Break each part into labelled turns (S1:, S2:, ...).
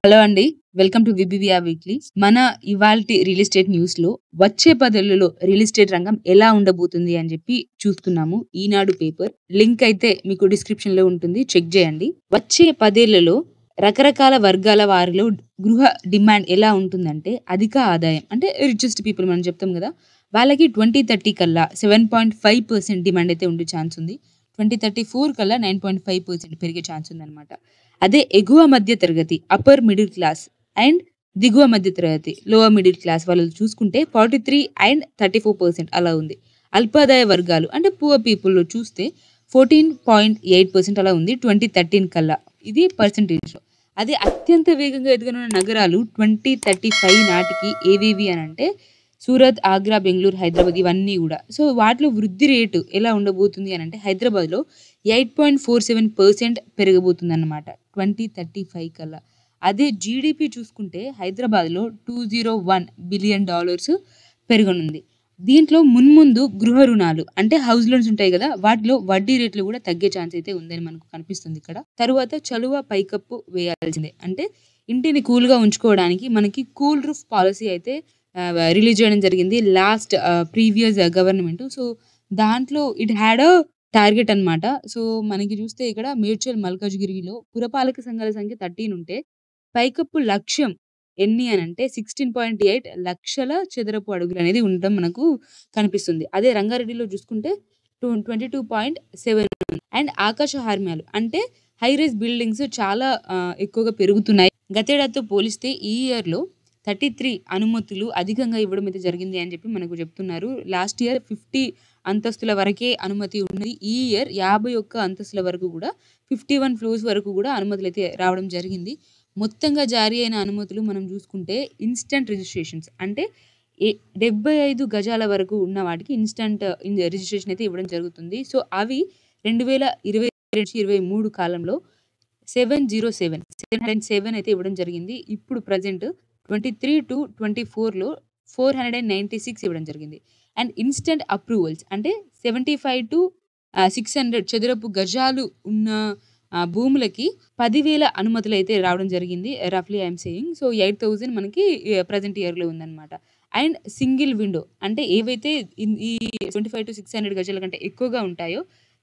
S1: Hello అండి. Welcome to VBVR weekly. మన ఇవాల్టి రియల్ ఎస్టేట్ న్యూస్‌లో వచ్చే 10 ఏళ్లలో రియల్ ఎస్టేట్ రంగం ఎలా ఉండబోతుంది అని చెప్పి చూస్తున్నాము. ఈనాడు పేపర్ లింక్ అయితే మీకు డిస్క్రిప్షన్‌లో ఉంటుంది. చెక్ చేయండి. వచ్చే 10 ఏళ్లలో రకరకాల వర్గాల వారిలో గృహ డిమాండ్ ఎలా ఉంటుందంటే అధిక ఆదాయం అంటే రిచెస్ట్ పీపుల్ మనం చెప్తాం కదా! వాళ్ళకి 2030 కల్లా 7.5% డిమాండ్ అయితే ఉండే ఛాన్స్ ఉంది. 2034 కల్లా 9.5% పెరిగే ఛాన్స్ ఉందన్నమాట. అదే ఎగువ మధ్య తరగతి అప్పర్ మిడిల్ క్లాస్ అండ్ దిగువ మధ్య తరగతి లోవర్ మిడిల్ క్లాస్ వాళ్ళు చూసుకుంటే 43 అండ్ 34% అలా ఉంది. అల్పాదాయ వర్గాలు అంటే పువర్ పీపుల్ చూస్తే 14.8% అలా ఉంది 2013 కల్లా. ఇది పర్సెంటేజ్‌లో. అదే అత్యంత వేగంగా ఎదగనున్న నగరాలు 2035 నాటికి ఏవేవి అనంటే సూరత్, ఆగ్రా, బెంగుళూరు, హైదరాబాద్ ఇవన్నీ గూడా. సో, వాటిలో వృద్ధి రేటు ఎలా ఉండబోతుంది అనంటే హైదరాబాద్‌లో 8.47% పెరగబోతుందన్నమాట 2035 కల్లా. అదే జీడీపీ చూసుకుంటే హైదరాబాద్‌లో $201 బిలియన్ పెరగనుంది. దీంట్లో మున్ముందు గృహ రుణాలు అంటే హౌస్ లోన్స్ ఉంటాయి గదా! వాటిలో వడ్డీ రేట్లు గూడా తగ్గే ఛాన్స్ అయితే ఉందని మనకు కనిపిస్తుంది ఇక్కడ. తరువాత చలువ పైకప్పు వేయాల్సిందే. అంటే ఇంటిని కూల్‌గా ఉంచుకోవడానికి మనకి కూల్ రూఫ్ పాలిసీ అయితే రిలీజ్ చేయడం జరిగింది. Previous government. సో, దాంట్లో ఇట్ హాడ్ ఎ టార్గెట్ అన్నమాట. సో, మనకి చూస్తే ఇక్కడ మేడ్చల్ మల్కాజ్‌గిరిలో పురపాలక సంఘాల సంఖ్య 13 ఉంటే, పైకప్పు లక్ష్యం ఎన్ని అనంటే 16.8 లక్షల చదరపు అడుగులనేది ఉండడం మనకు కనిపిస్తుంది. అదే రంగారెడ్డిలో చూసుకుంటే 22.7 అండ్ ఆకాశ హార్మ్యాలు అంటే హై రైజ్ బిల్డింగ్స్ చాలా ఎక్కువగా పెరుగుతున్నాయి. గతేడాదితో పోలిస్తే ఈ ఇయర్‌లో 33 అనుమతులు అధికంగా ఇవ్వడం అయితే జరిగింది అని చెప్పి మనకు చెప్తున్నారు. లాస్ట్ ఇయర్ 50 అంతస్తుల వరకే అనుమతి ఉన్నది. ఈ ఇయర్ 51 అంతస్తుల వరకు గూడా 51 ఫ్లోర్స్ వరకు గూడా అనుమతులైతే రావడం జరిగింది. మొత్తంగా జారీ అయిన అనుమతులు మనం జూసుకుంటే ఇన్‌స్టంట్ రిజిస్ట్రేషన్స్ అంటే 75 గజాల వరకు ఉన్న వాటికి ఇన్‌స్టంట్ రిజిస్ట్రేషన్ అయితే ఇవ్వడం జరుగుతుంది. సో, అవి 2022-23 కాలంలో 707 అయితే ఇవ్వడం జరిగింది. ఇప్పుడు ప్రెజెంట్ 23-24లో 496 ఇవ్వడం జరిగింది. అండ్ ఇన్‌స్టంట్ అప్రూవల్స్ అంటే 75-600 చదరపు గజాలు ఉన్న భూములకి 10,000 అనుమతులైతే రావడం జరిగింది. రఫ్‌లీ ఐ యామ్ సేయింగ్. సో, 8,000 మనకి ప్రెజెంట్ ఇయర్‌లో ఉందన్నమాట. అండ్ సింగిల్ విండో అంటే ఏవైతే ఈ 25-600 గజాల కంటే ఎక్కువగా ఉంటాయో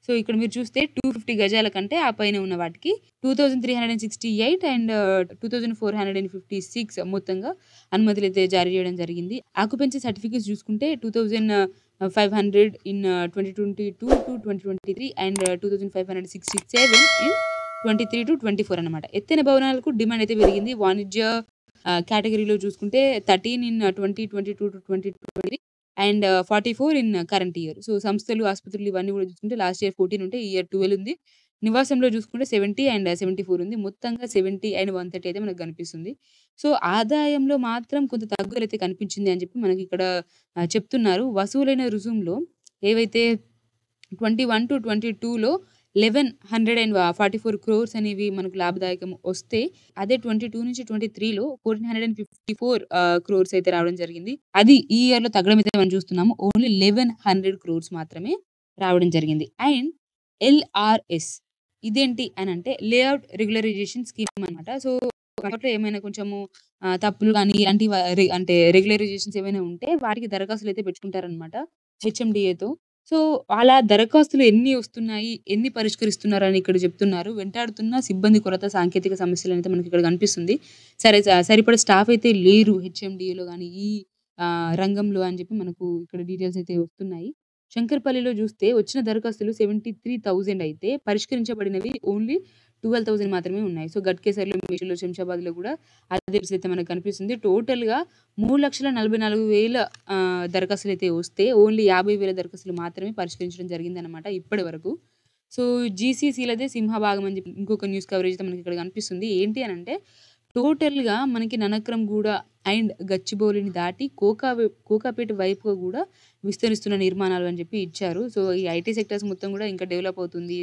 S1: సో, ఇక్కడ మీరు చూస్తే 250 గజాల కంటే ఆ పైన ఉన్న వాటికి 2368 అండ్ 2456 మొత్తంగా అనుమతులైతే జారీ చేయడం జరిగింది. ఆక్యుపెన్సీ సర్టిఫికేట్స్ చూసుకుంటే 2500 ఇన్ 2022-2023 అండ్ 2567 ఇన్ 23-24 అన్నమాట. ఎత్తైన భవనాలకు డిమాండ్ అయితే పెరిగింది. వాణిజ్య కేటగిరీలో చూసుకుంటే 13 in 2022-2023 and 44 in current year. So, సంస్థలు, ఆసుపత్రులు ఇవన్నీ కూడా చూసుకుంటే లాస్ట్ ఇయర్ 14 ఉంటే ఈ ఇయర్ 12 ఉంది. నివాసంలో చూసుకుంటే 70 అండ్ 74 ఉంది. మొత్తంగా 70 అండ్ 130 అయితే మనకు కనిపిస్తుంది. సో, ఆదాయంలో మాత్రం కొంత తగ్గుదలైతే కనిపించింది అని చెప్పి మనకిక్కడ చెప్తున్నారు. వసూలైన రుసుములో ఏవైతే 21-22లో 1,144 క్రోర్స్ అనేవి మనకు లాభదాయకం వస్తే, అదే 22-23లో 1,454 క్రోర్స్ అయితే రావడం జరిగింది. అది ఈ ఇయర్‌లో తగ్గడం అయితే మనం చూస్తున్నాము. ఓన్లీ 1,100 క్రోర్స్ మాత్రమే రావడం జరిగింది. అండ్ ఎల్ఆర్ఎస్ ఇదేంటి అనంటే లేఔట్ రెగ్యులరైజేషన్ స్కీమ్ అన్నమాట. సో, దాంట్లో ఏమైనా కొంచెము తప్పులు గాని ఇలాంటివి అంటే రెగ్యులరైజేషన్స్ ఏమైనా ఉంటే వాటికి దరఖాస్తులైతే పెట్టుకుంటారన్నమాట హెచ్ఎండీఏతో. సో, అలా దరఖాస్తులు ఎన్ని వస్తున్నాయి, ఎన్ని పరిష్కరిస్తున్నారని ఇక్కడ చెప్తున్నారు. వెంటాడుతున్న సిబ్బంది కొరత, సాంకేతిక సమస్యలనైతే మనకిక్కడ కనిపిస్తుంది. సరిపడా స్టాఫ్ అయితే లేరు హెచ్ఎండీఏలో గాని, ఈ రంగంలో అని చెప్పి మనకు ఇక్కడ డీటెయిల్స్ అయితే వస్తున్నాయి. శంకర్పల్లిలో చూస్తే వచ్చిన దరఖాస్తులు 73,000 అయితే పరిష్కరించబడినవి ఓన్లీ 12,000 మాత్రమే ఉన్నాయి. సో, గట్కేసర్‌లో, మేడ్చల్‌లో, శంషాబాద్‌లో కూడా అదే పరిస్థితి మనకు కనిపిస్తుంది. టోటల్‌గా 3,44,000 దరఖాస్తులైతే వస్తే ఓన్లీ 50,000 దరఖాస్తులు మాత్రమే పరిష్కరించడం జరిగిందనమాట ఇప్పటి వరకు. సో, జీసీసీలదే సింహభాగం అని చెప్పి ఇంకొక న్యూస్ కవరేజ్ అయితే మనకిక్కడ కనిపిస్తుంది. ఏంటి అనంటే టోటల్‌గా మనకి ననక్రంగూడ అండ్ గచ్చిబౌలిని దాటి కోకాపేట వైపుగా గూడా విస్తరిస్తున్న నిర్మాణాలు అని చెప్పి ఇచ్చారు. సో, ఈ ఐటీ సెక్టార్స్ మొత్తం గూడా ఇంకా డెవలప్ అవుతుంది.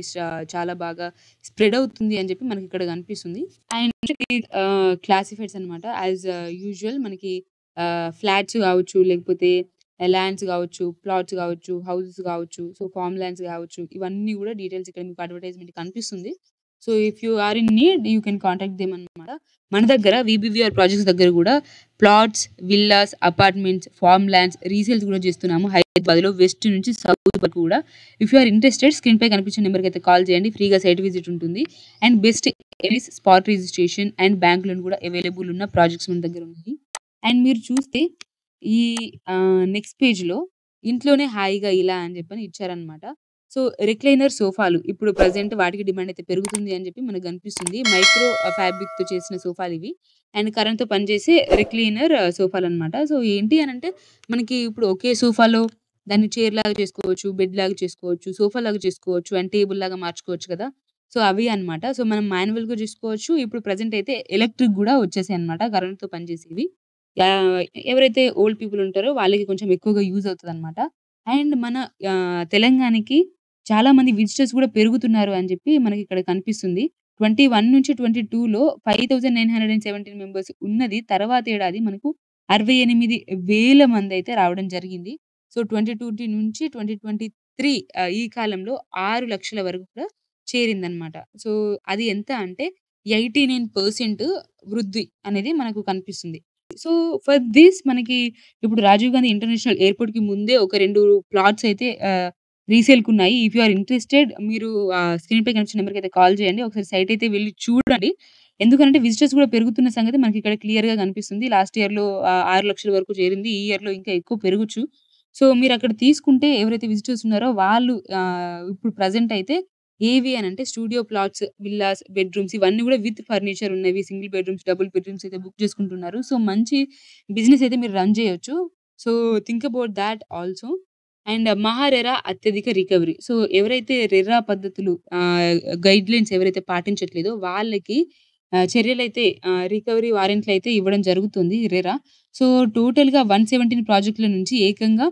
S1: చాలా బాగా స్ప్రెడ్ అవుతుంది అని చెప్పి మనకిక్కడ కనిపిస్తుంది. అండ్ క్లాసిఫైడ్స్ అనమాట. యాస్ యూజువల్ మనకి ఫ్లాట్స్ గావచ్చు, లేకపోతే ల్యాండ్స్ గావచ్చు, ప్లాట్స్ గావచ్చు, హౌసెస్ గావచ్చు, సో, ఫార్మ్ ల్యాండ్స్ గావచ్చు, ఇవన్నీ గూడా డీటెయిల్స్ ఇక్కడ మీకు అడ్వర్‌టైజ్‌మెంట్ కనిపిస్తుంది. So if you are in need you can contact them అనమాట. మన దగ్గర వీబీవీఆర్ ప్రాజెక్ట్స్ దగ్గర కూడా plots, villas, apartments, farm lands resales కూడా చేస్తున్నాము హైదరాబాద్లో వెస్ట్ నుంచి సౌత్ వరకు కూడా. If you are interested screen పై కనిపించిన నెంబర్కి అయితే కాల్ చేయండి, ఫ్రీగా సైట్ విజిట్ ఉంటుంది. And best spot registration and bank loan కూడా అవైలబుల్ ఉన్న ప్రాజెక్ట్స్ మన దగ్గర ఉన్నాయి. అండ్ మీరు చూస్తే ఈ నెక్స్ట్ పేజ్లో ఇంట్లోనే హాయిగా ఇలా అని చెప్పని ఇచ్చారనమాట. సో రిక్లైనర్ సోఫాలు ఇప్పుడు ప్రజెంట్ వాటికి డిమాండ్ అయితే పెరుగుతుంది అని చెప్పి మనకు కనిపిస్తుంది. మైక్రో ఫ్యాబ్రిక్ తో చేసిన సోఫాలు ఇవి. అండ్ కరెంట్ తో పనిచేసే రిక్లైనర్ సోఫాలు అనమాట. సో ఏంటి అని అంటే మనకి ఇప్పుడు ఒకే సోఫాలో దాన్ని చైర్ లాగా చేసుకోవచ్చు, బెడ్ లాగా చేసుకోవచ్చు, సోఫా లాగా చేసుకోవచ్చు అండ్ టేబుల్ లాగా మార్చుకోవచ్చు కదా. సో అవి అన్నమాట. సో మనం మాన్యువల్ గా చేసుకోవచ్చు. ఇప్పుడు ప్రజెంట్ అయితే ఎలక్ట్రిక్ కూడా వచ్చేసాయి అనమాట, కరెంట్ తో పనిచేసేవి. ఎవరైతే ఓల్డ్ పీపుల్ ఉంటారో వాళ్ళకి కొంచెం ఎక్కువగా యూజ్ అవుతుంది అనమాట. అండ్ మన తెలంగాణకి చాలా మంది విజిటర్స్ కూడా పెరుగుతున్నారు అని చెప్పి మనకి ఇక్కడ కనిపిస్తుంది. 21 నుంచి 22లో 5917 మెంబర్స్ ఉన్నది. తర్వాత ఏడాది మనకు 68,000 మంది అయితే రావడం జరిగింది. సో 2020 నుంచి 2023 ఈ కాలంలో 6 లక్షల వరకు కూడా చేరిందనమాట. సో అది ఎంత అంటే 89% వృద్ధి అనేది మనకు కనిపిస్తుంది. సో ఫర్ దిస్ మనకి ఇప్పుడు రాజీవ్ గాంధీ ఇంటర్నేషనల్ ఎయిర్‌పోర్ట్‌కి ముందే ఒక 2 ప్లాట్స్ అయితే రీసేల్‌కున్నాయి. ఇఫ్ యూ ఆర్ ఇంట్రెస్టెడ్ మీరు స్క్రీన్ పై కనిపించిన నెంబర్‌కి అయితే కాల్ చేయండి. ఒకసారి సైట్ అయితే వెళ్లి చూడండి. ఎందుకంటే విజిటర్స్ కూడా పెరుగుతున్న సంగతి మనకి ఇక్కడ క్లియర్‌గా కనిపిస్తుంది. లాస్ట్ ఇయర్‌లో 6 లక్షల వరకు చేరింది. ఈ ఇయర్‌లో ఇంకా ఎక్కువ పెరగొచ్చు. సో మీరు అక్కడ తీసుకుంటే ఎవరైతే విజిటర్స్ ఉన్నారో వాళ్ళు ఇప్పుడు ప్రెజెంట్ అయితే ఏవి అనంటే స్టూడియో ప్లాట్స్, విల్లాస్, బెడ్‌రూమ్స్ ఇవన్నీ కూడా విత్ ఫర్నిచర్ ఉన్నవి. సింగిల్ బెడ్‌రూమ్స్, డబుల్ బెడ్‌రూమ్స్ అయితే బుక్ చేసుకుంటున్నారు. సో మంచి బిజినెస్ అయితే మీరు రన్ చేయొచ్చు. So think about that also. And MahaRERA అత్యధిక రికవరీ. సో ఎవరైతే రెరా పద్ధతులు గైడ్‌లైన్స్ ఎవరైతే పాటించట్లేదో వాళ్ళకి చర్యలైతే రికవరీ వారెంట్‌లయితే ఇవ్వడం జరుగుతుంది రెరా. సో టోటల్‌గా 117 ప్రాజెక్టుల నుంచి ఏకంగా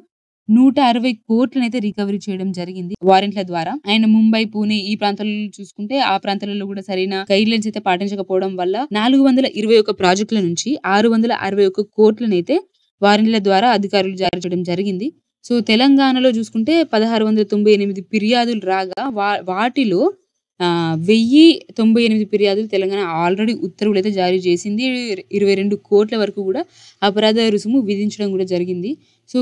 S1: 160 కోట్లనైతే రికవరీ చేయడం జరిగింది వారెంట్‌ల ద్వారా. అండ్ ముంబై, పూణె ఈ ప్రాంతాలలో చూసుకుంటే ఆ ప్రాంతాలలో కూడా సరైన గైడ్‌లైన్స్ అయితే పాటించకపోవడం వల్ల 421 ప్రాజెక్టుల నుంచి 661 కోట్లనైతే వారెంట్‌ల ద్వారా అధికారులు జారీ చేయడం జరిగింది. సో తెలంగాణలో చూసుకుంటే 1698 ఫిర్యాదులు రాగా వాటిలో 1098 ఫిర్యాదులు తెలంగాణ ఆల్రెడీ ఉత్తర్వులైతే జారీ చేసింది. 22 కోట్ల వరకు కూడా అపరాధ రుసుము విధించడం కూడా జరిగింది. సో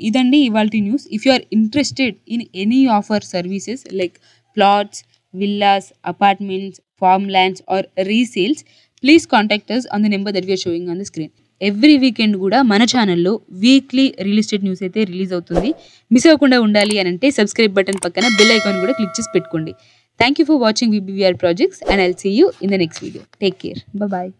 S1: ఇదండి ఇవాల్టి news. If you are interested in any of our services like plots, villas, apartments, farmlands or resales, please contact us on the number that we are showing on the screen. Every weekend కూడా మన ఛానల్లో weekly real estate news అయితే release అవుతుంది. Miss అవ్వకుండా ఉండాలి అని అంటే subscribe button పక్కన బెల్ ఐకాన్ కూడా క్లిక్ చేసి పెట్టుకోండి. Thank you for watching VBVR projects and I'll see you in the next video. Take care. Bye.